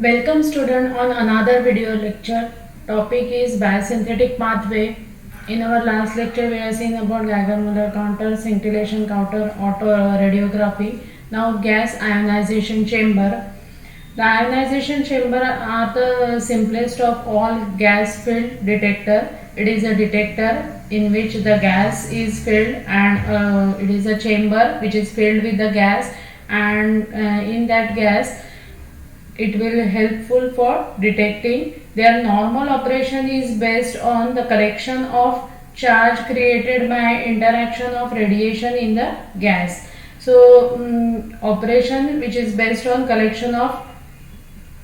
Welcome student on another video lecture. Topic is biosynthetic pathway. In our last lecture we have seen about Geiger-Müller counter, scintillation counter, auto radiography. Now gas ionization chamber. The ionization chamber are the simplest of all gas filled detector. It is a detector in which the gas is filled and it is a chamber which is filled with the gas and in that gas it will helpful for detecting. Their normal operation is based on the collection of charge created by interaction of radiation in the gas. So operation which is based on collection of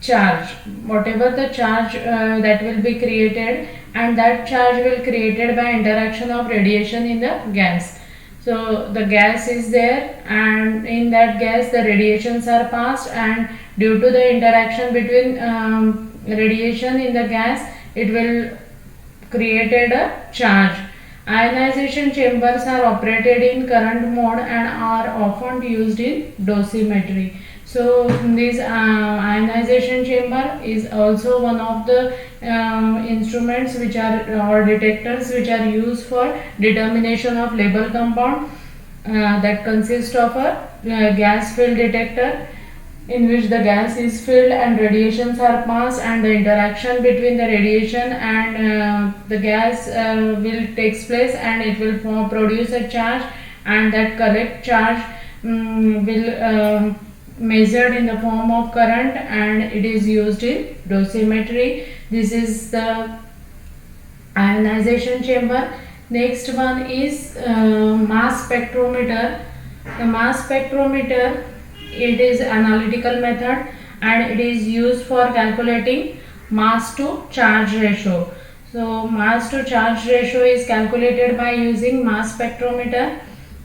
charge, whatever the charge that will be created, and that charge will created by interaction of radiation in the gas. So the gas is there and in that gas the radiations are passed, and due to the interaction between radiation in the gas it will created a charge. Ionization chambers are operated in current mode and are often used in dosimetry. So this ionization chamber is also one of the instruments which are or detectors which are used for determination of label compound that consists of a gas filled detector in which the gas is filled and radiations are passed, and the interaction between the radiation and the gas will takes place and it will produce a charge, and that correct charge will measured in the form of current and it is used in dosimetry. This is the ionization chamber. Next one is mass spectrometer. The mass spectrometer, it is analytical method and it is used for calculating mass to charge ratio. So mass to charge ratio is calculated by using mass spectrometer,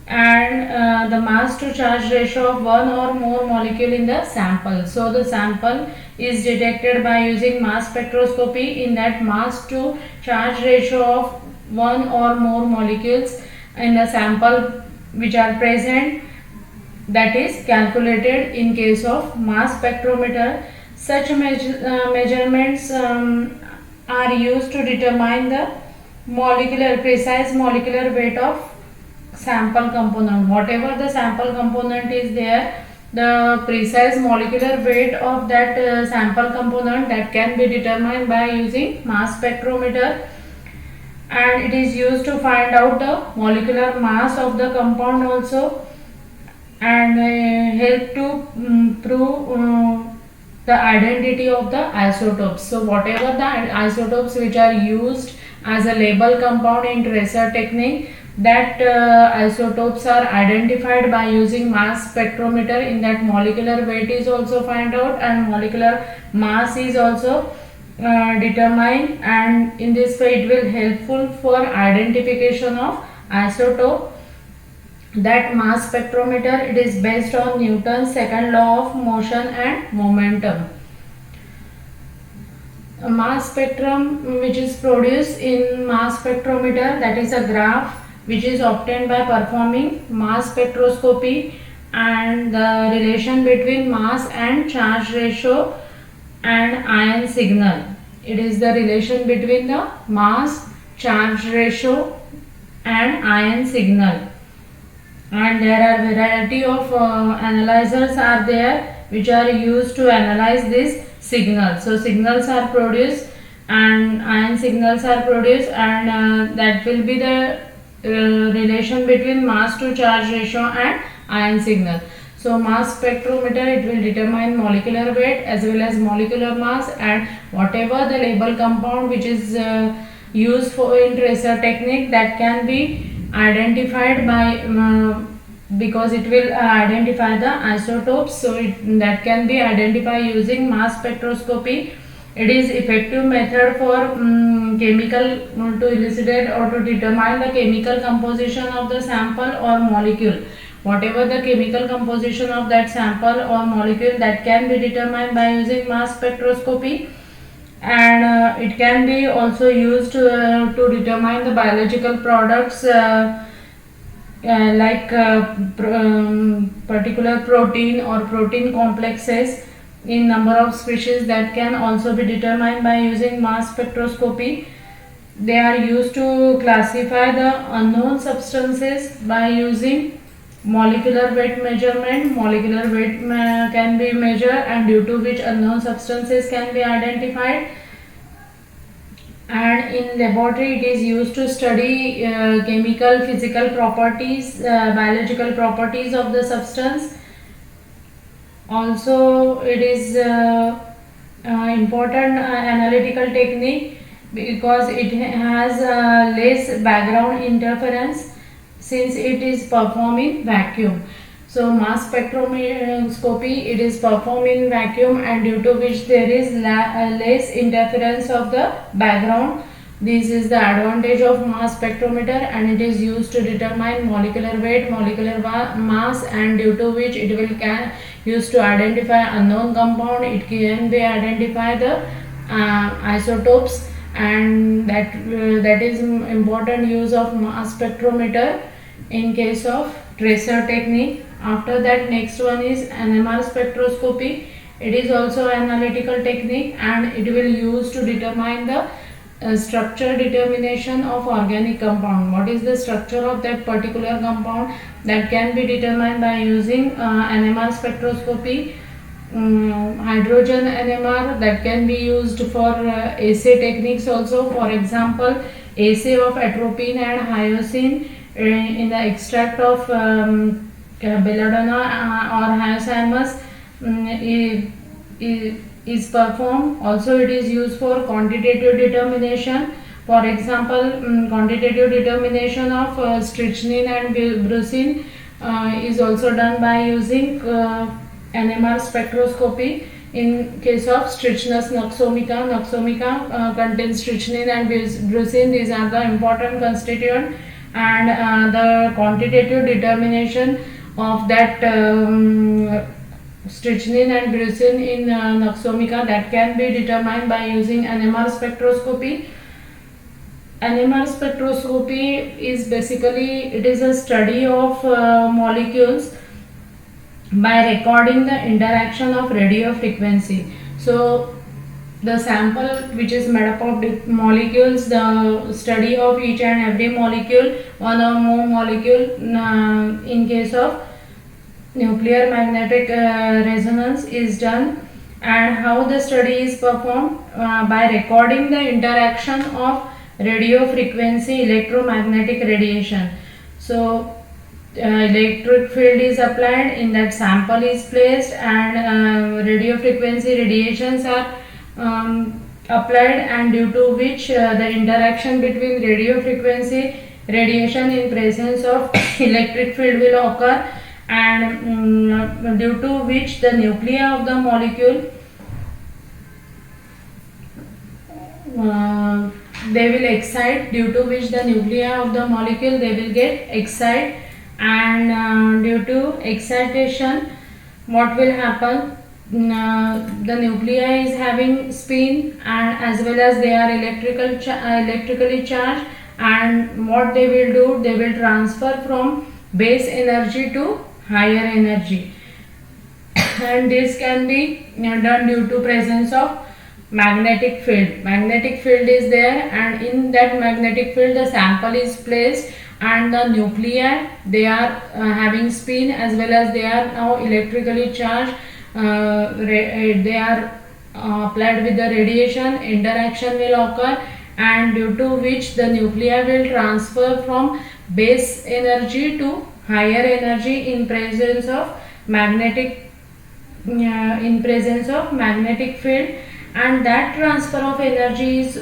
and the mass to charge ratio of one or more molecule in the sample. So the sample is detected by using mass spectroscopy. In that mass to charge ratio of one or more molecules in the sample which are present, that is calculated in case of mass spectrometer. Such measurements are used to determine the precise molecular weight of sample component. Whatever the sample component is there, the precise molecular weight of that sample component that can be determined by using mass spectrometer, and it is used to find out the molecular mass of the compound also, and help to prove the identity of the isotopes. So whatever the isotopes which are used as a label compound in tracer technique, that isotopes are identified by using mass spectrometer. In that molecular weight is also find out and molecular mass is also determined, and in this way it will helpful for identification of isotope. That mass spectrometer, it is based on Newton's second law of motion and momentum. A mass spectrum which is produced in mass spectrometer, that is a graph which is obtained by performing mass spectroscopy, and the relation between mass and charge ratio and ion signal. It is the relation between the mass, charge ratio and ion signal. And there are variety of analyzers are there which are used to analyze this signal. So signals are produced and ion signals are produced, and that will be the relation between mass to charge ratio and ion signal. So mass spectrometer, it will determine molecular weight as well as molecular mass, and whatever the label compound which is used for in tracer technique, that can be identified by because it will identify the isotopes. So that can be identified using mass spectroscopy. It is effective method for chemical to elucidate or to determine the chemical composition of the sample or molecule. Whatever the chemical composition of that sample or molecule, that can be determined by using mass spectroscopy, and it can be also used to determine the biological products like particular protein or protein complexes in number of species that can also be determined by using mass spectroscopy. They are used to classify the unknown substances by using molecular weight measurement. Molecular weight can be measured, and due to which unknown substances can be identified. And in laboratory it is used to study chemical, physical properties, biological properties of the substance. Also it is important analytical technique because it has less background interference since it is performed in vacuum. So mass spectroscopy, it is performed in vacuum, and due to which there is less interference of the background. This is the advantage of mass spectrometer, and it is used to determine molecular weight, molecular mass, and due to which it will can used to identify unknown compound. It can be identify the isotopes, and that is important use of mass spectrometer in case of tracer technique. After that, next one is NMR spectroscopy. It is also analytical technique, and it will use to determine the structure determination of organic compound. What is the structure of that particular compound, that can be determined by using NMR spectroscopy. Hydrogen NMR, that can be used for assay techniques also. For example, assay of atropine and hyoscine in the extract of belladonna or hyoscyamus is performed. Also it is used for quantitative determination. For example, quantitative determination of strychnine and brucine is also done by using NMR spectroscopy. In case of strychnus noxomica contains strychnine and brucine. These are the important constituent, and the quantitative determination of that strychnine and brucine in noxomica, that can be determined by using NMR spectroscopy. NMR spectroscopy is basically, it is a study of molecules by recording the interaction of radio frequency. So the sample which is made up of molecules, the study of each and every molecule, one or more molecule. In case of nuclear magnetic resonance is done, and how the study is performed by recording the interaction of radio frequency electromagnetic radiation. So electric field is applied, in that sample is placed, and radio frequency radiations are applied, and due to which the interaction between radio frequency radiation in presence of electric field will occur, and due to which the nuclei of the molecule they will excite, due to which the nuclei of the molecule they will get excited, and due to excitation what will happen, the nuclei is having spin, and as well as they are electrically charged, and what they will do, they will transfer from base energy to higher energy, and this can be done due to presence of magnetic field. Magnetic field is there, and in that magnetic field the sample is placed, and the nuclei they are having spin, as well as they are now electrically charged. They are applied with the radiation, interaction will occur, and due to which the nuclei will transfer from base energy to higher energy in presence of magnetic field, and that transfer of energy is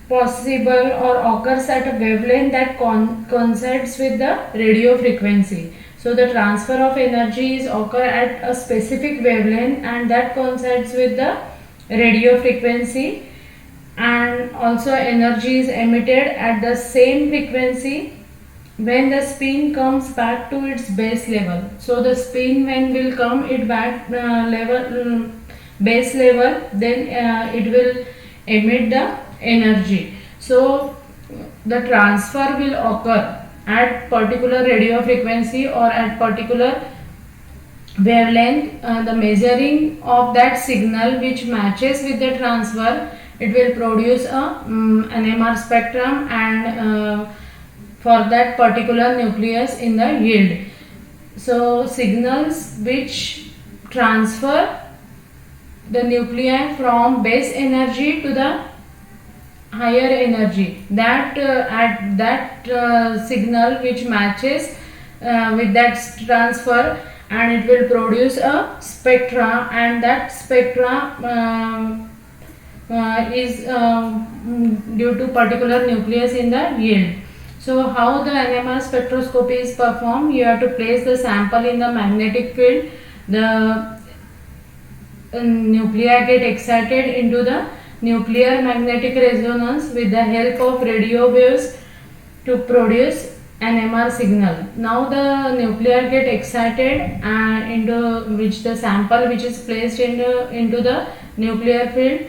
possible or occurs at a wavelength that coincides with the radio frequency. So the transfer of energy is occur at a specific wavelength, and that coincides with the radio frequency, and also energy is emitted at the same frequency when the spin comes back to its base level. So the spin when will come it back base level, then it will emit the energy. So the transfer will occur at particular radio frequency or at particular wavelength, the measuring of that signal which matches with the transfer, it will produce a NMR spectrum, and for that particular nucleus in the yield. So signals which transfer the nuclei from base energy to the higher energy, that at that signal which matches with that transfer, and it will produce a spectra, and that spectra is due to particular nucleus in the yield. So how the NMR spectroscopy is performed? You have to place the sample in the magnetic field. The nuclei get excited into the nuclear magnetic resonance with the help of radio waves to produce NMR signal. Now the nuclei get excited, into which the sample which is placed into the nuclear field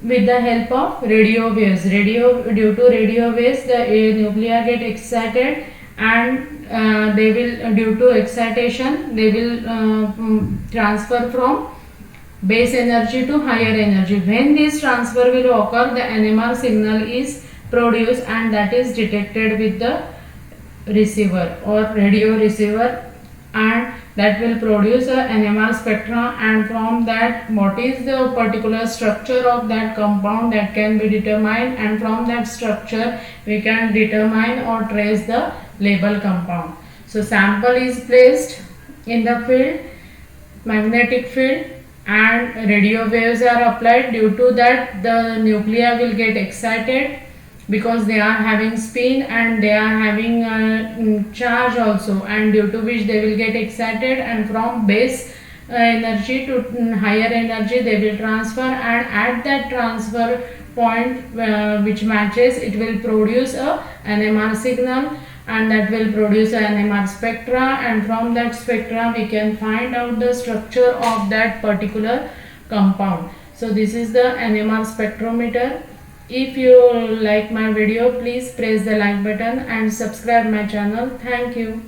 with the help of radio waves. Due to radio waves, the nuclei get excited, and they will, due to excitation, they will transfer from base energy to higher energy. When this transfer will occur, the NMR signal is produced, and that is detected with the receiver or radio receiver, and that will produce a NMR spectra, and from that what is the particular structure of that compound, that can be determined, and from that structure we can determine or trace the label compound. So sample is placed in the field, magnetic field, and radio waves are applied. Due to that, the nuclei will get excited because they are having spin and they are having charge also, and due to which they will get excited, and from base energy to higher energy they will transfer, and at that transfer point which matches, it will produce a NMR signal, and that will produce an NMR spectra, and from that spectra we can find out the structure of that particular compound. So this is the NMR spectrometer. If you like my video, please press the like button and subscribe my channel. Thank you.